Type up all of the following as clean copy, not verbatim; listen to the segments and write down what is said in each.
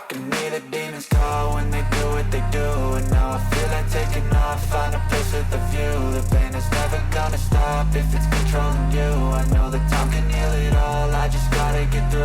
can hear the demons call when they do what they do. And now I feel like taking off, find a place with a view. The pain is never gonna stop if it's controlling you. I know that time can heal it all, I just gotta get through.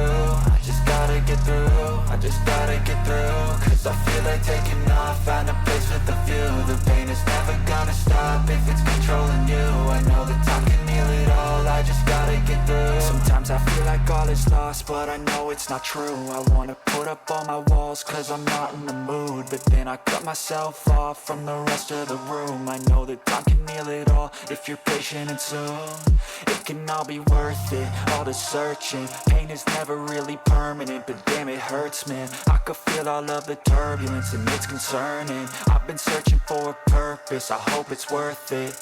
I just gotta get through, I just gotta get through. Cause I feel like taking off, find a place with a view. The pain is never gonna stop if it's controlling you. I know that time can heal it all, I just gotta get through. Sometimes I feel like all is lost, but I know it's not true. I wanna put up all my walls cause I'm not in the mood, but then I cut myself off from the rest of the room. I know that time can heal it all if you're patient and soon. It can all be worth it, all the searching. Pain is never really permanent, but damn it hurts, man. I could feel all of the turbulence and it's concerning. I've been searching for a purpose, I hope it's worth it.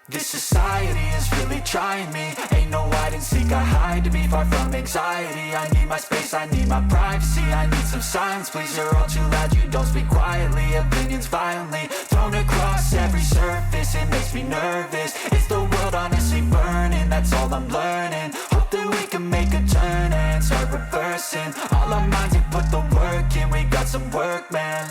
This society is really trying me. Ain't no hide and seek, I hide to be far from anxiety. I need my space, I need my privacy. I need some silence, please, you're all too loud. You don't speak quietly, opinions violently thrown across every surface. It makes me nervous, it's the world honestly burning. That's all I'm learning, hope that we can make a turn and start reversing. All our minds, we put the work in, we got some work, man.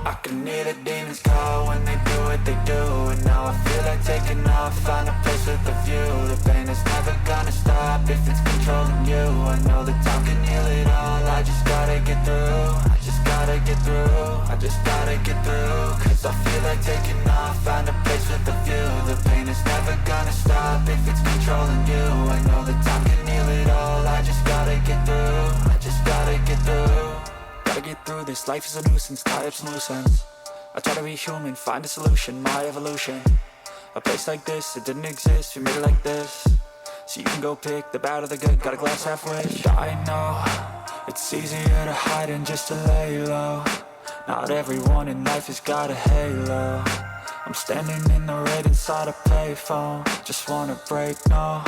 I can hear the demons call when they do what they do. And now I feel like taking off, find a place with a view. The pain is never gonna stop if it's controlling you. I know that time can heal it all, I just gotta get through. I just gotta get through, I just gotta get through. Cause I feel like taking off, find a place with a view. The pain is never gonna stop if it's controlling you. I know that time can heal it all, I just gotta get through. I just gotta get through. Gotta get through this, life is a nuisance, tie up some loose ends. I try to be human, find a solution, my evolution. A place like this, it didn't exist, we made it like this. So you can go pick the bad or the good, got a glass halfway. I know, it's easier to hide than just to lay low. Not everyone in life has got a halo. I'm standing in the red inside a payphone, just wanna break, no.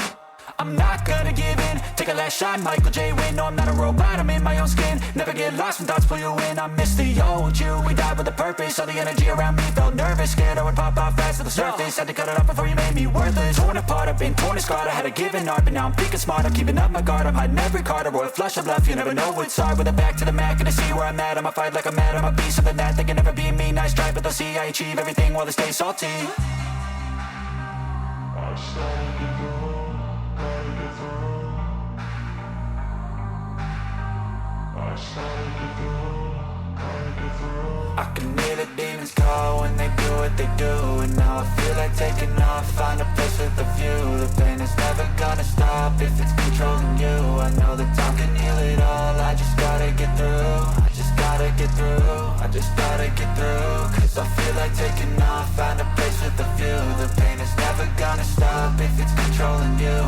I'm not gonna give in, take a last shot, Michael J. Win. No, I'm not a robot, I'm in my own skin. Never get lost when thoughts pull you in. I miss the old you, we died with a purpose. All the energy around me felt nervous, scared I would pop off fast to the surface. Had to cut it off before you made me worthless. Torn apart, I've been torn and scarred. I had a given art, but now I'm thinking smart. I'm keeping up my guard, I'm hiding every card. A royal flush of love, you never know what's hard. With a back to the mat, gonna see where I'm at. I'ma fight like I'm mad, I'ma be something that they can never be me. Nice try, but they'll see I achieve everything while they stay salty. I can hear the demons call when they do what they do. And now I feel like taking off, find a place with a view. The pain is never gonna stop if it's controlling you. I know that time can heal it all, I just gotta get through. I just gotta get through, I just gotta get through. Cause I feel like taking off, find a place with a view. The pain is never gonna stop if it's controlling you.